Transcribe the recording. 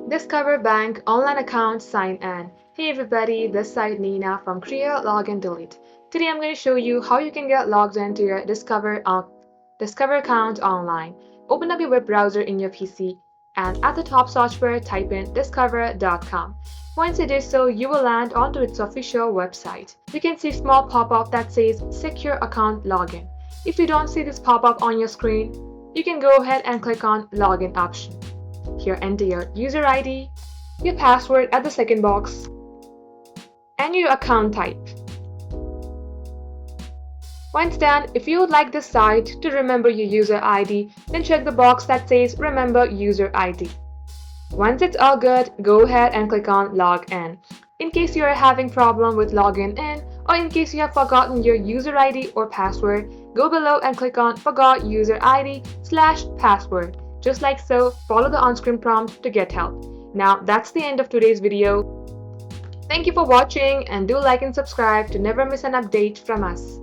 Discover Bank online account sign in. Hey everybody, this side Nina from Create, Login, Delete. Today I'm going to show you how you can get logged into your Discover account online. Open up your web browser in your PC and at the top search bar type in discover.com. Once you do so, you will land onto its official website. You can see a small pop-up that says Secure Account Login. If you don't see this pop-up on your screen, you can go ahead and click on Login option. Here enter your user ID, your password at the second box, and your account type. Once done, if you would like this site to remember your user ID, then check the box that says Remember User ID. Once it's all good, go ahead and click on Log In. In case you are having problem with logging in, or in case you have forgotten your user ID or password, go below and click on Forgot User ID/password. Just like so, follow the on-screen prompt to get help. Now that's the end of today's video. Thank you for watching and do like and subscribe to never miss an update from us.